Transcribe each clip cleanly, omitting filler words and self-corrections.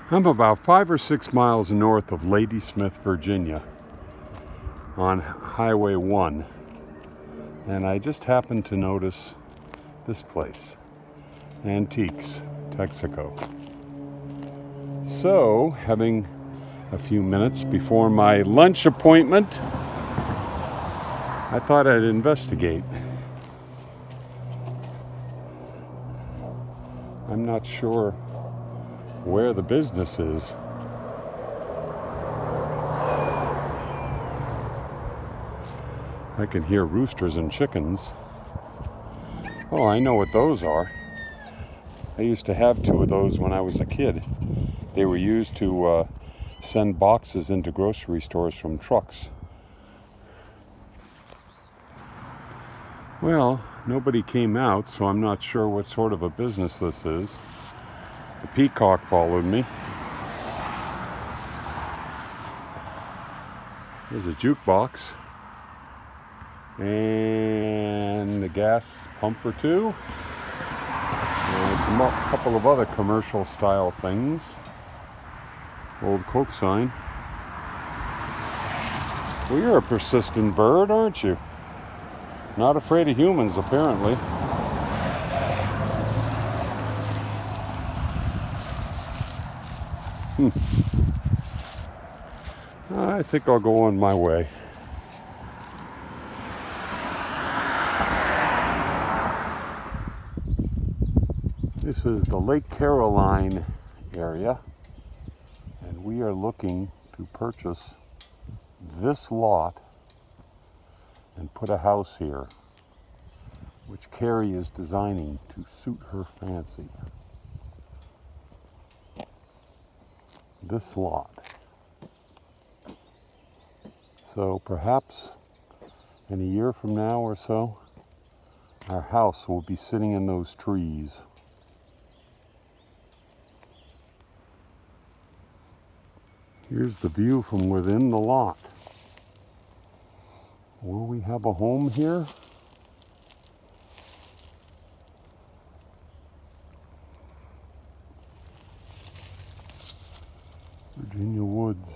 I'm about 5 or 6 miles north of Ladysmith, Virginia, on Highway 1, and I just happened to notice this place, Antiques, Texaco. So, having a few minutes before my lunch appointment, I thought I'd investigate. I'm not sure where the business is. I can hear roosters and chickens. Oh, I know what those are. I used to have 2 of those when I was a kid. They were used to send boxes into grocery stores from trucks. Well, nobody came out, so I'm not sure what sort of a business this is. The peacock followed me. There's a jukebox. And a gas pump or 2. And a couple of other commercial style things. Old Coke sign. Well, you're a persistent bird, aren't you? Not afraid of humans, apparently. I think I'll go on my way. This is the Lake Caroline area, and we are looking to purchase this lot and put a house here, which Carrie is designing to suit her fancy. This lot. So perhaps in a year from now or so, our house will be sitting in those trees. Here's the view from within the lot. Will we have a home here? Virginia woods.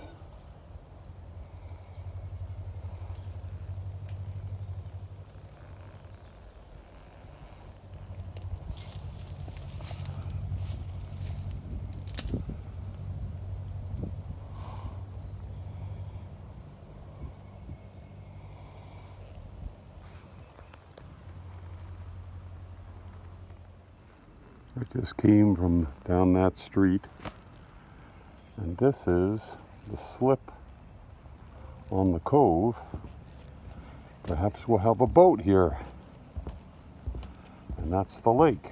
I just came from down that street, and this is the slip on the cove. Perhaps we'll have a boat here, and that's the lake.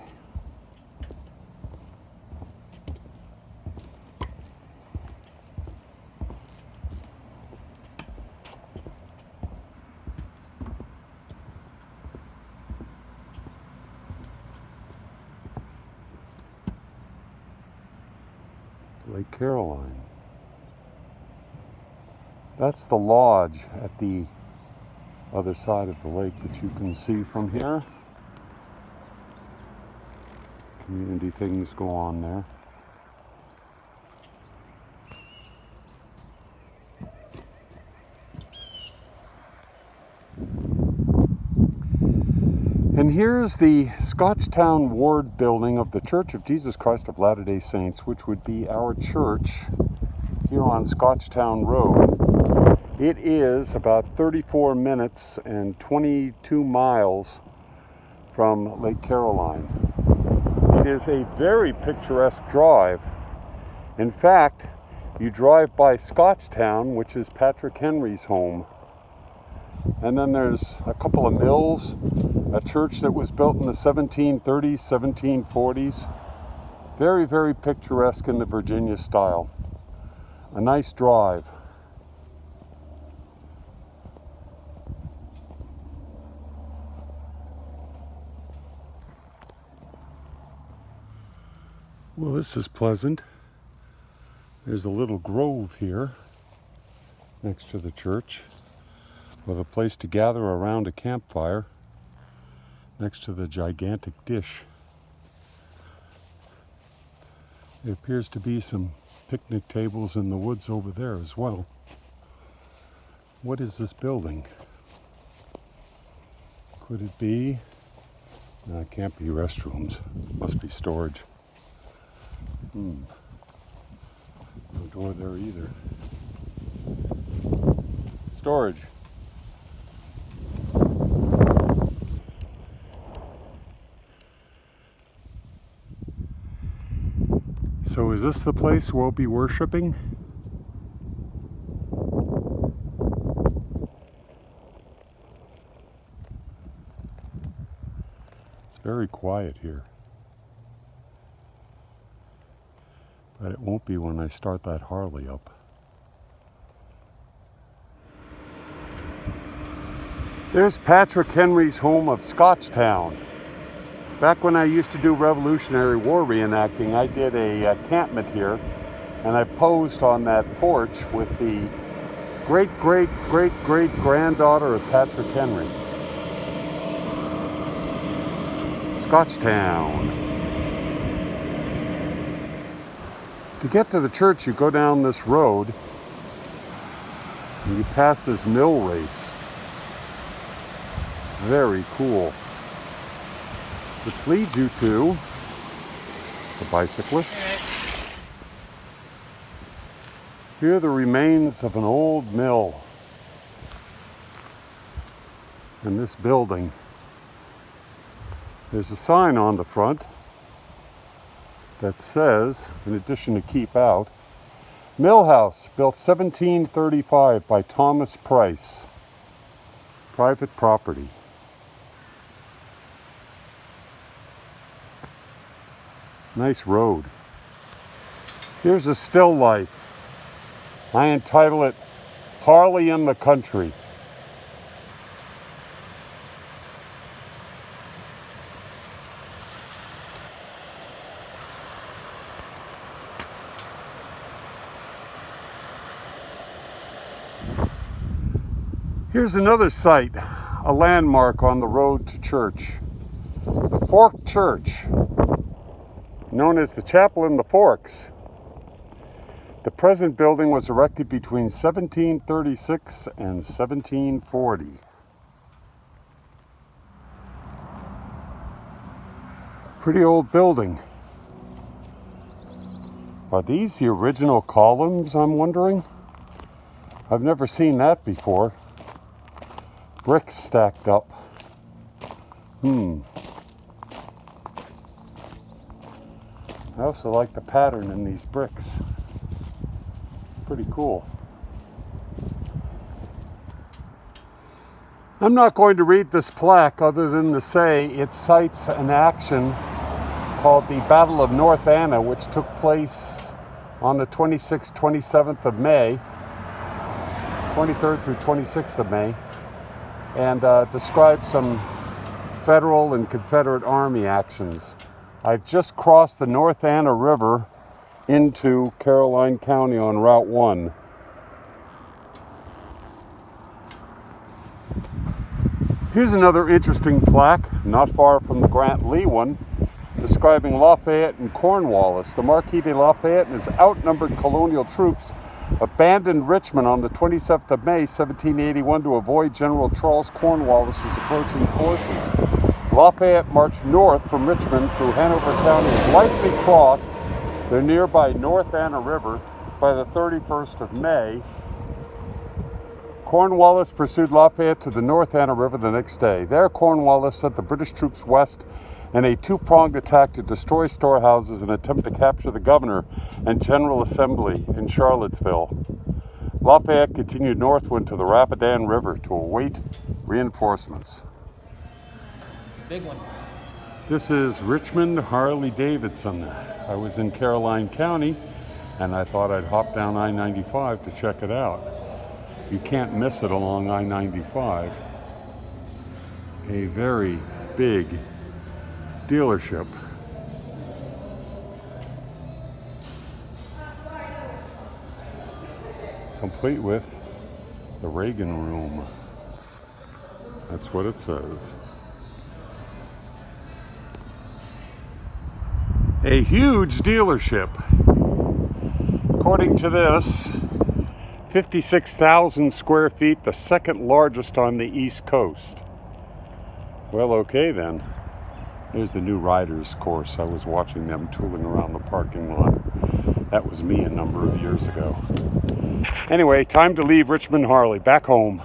Lake Caroline. That's the lodge at the other side of the lake that you can see from here. Community things go on there. And here's the Scotchtown Ward building of the Church of Jesus Christ of Latter-day Saints, which would be our church here on Scotchtown Road. It is about 34 minutes and 22 miles from Lake Caroline. It is a very picturesque drive. In fact, you drive by Scotchtown, which is Patrick Henry's home. And then there's a couple of mills, a church that was built in the 1730s, 1740s. Very, very picturesque in the Virginia style. A nice drive. Well, this is pleasant. There's a little grove here next to the church with a place to gather around a campfire next to the gigantic dish. There appears to be some picnic tables in the woods over there as well. What is this building? Could it be? No, it can't be restrooms. Must be storage. No door there either. Storage. So is this the place we'll be worshiping? It's very quiet here. But it won't be when I start that Harley up. There's Patrick Henry's home of Scotchtown. Back when I used to do Revolutionary War reenacting, I did a campment here, and I posed on that porch with the great-great-great-great-granddaughter of Patrick Henry. Scotchtown. To get to the church, you go down this road, and you pass this mill race. Very cool. Which leads you to the bicyclist. Here are the remains of an old mill. And this building. There's a sign on the front that says, in addition to keep out, Mill House, built 1735 by Thomas Price. Private property. Nice road. Here's a still life. I entitle it Harley in the Country. Here's another site, a landmark on the road to church. The Fork Church, known as the Chapel in the Forks. The present building was erected between 1736 and 1740. Pretty old building. Are these the original columns, I'm wondering? I've never seen that before. Bricks stacked up. I also like the pattern in these bricks. Pretty cool. I'm not going to read this plaque other than to say it cites an action called the Battle of North Anna, which took place on the 26th, 27th of May, 23rd through 26th of May, and describes some Federal and Confederate Army actions. I've just crossed the North Anna River into Caroline County on Route 1. Here's another interesting plaque, not far from the Grant Lee one, describing Lafayette and Cornwallis. The Marquis de Lafayette and his outnumbered colonial troops abandoned Richmond on the 27th of May, 1781 to avoid General Charles Cornwallis's approaching forces. Lafayette marched north from Richmond through Hanover County and lightly crossed the nearby North Anna River by the 31st of May. Cornwallis pursued Lafayette to the North Anna River the next day. There, Cornwallis sent the British troops west in a two-pronged attack to destroy storehouses and attempt to capture the governor and General Assembly in Charlottesville. Lafayette continued northward to the Rapidan River to await reinforcements. It's a big one. This is Richmond Harley-Davidson. I was in Caroline County, and I thought I'd hop down I-95 to check it out. You can't miss it along I-95. A very big dealership. Complete with the Reagan Room. That's what it says. A a huge dealership. According to this, 56,000 square feet, the second largest on the East Coast. Well, okay then. There's the new riders course. I was watching them tooling around the parking lot. That was me a number of years ago. Anyway, time to leave Richmond Harley, back home.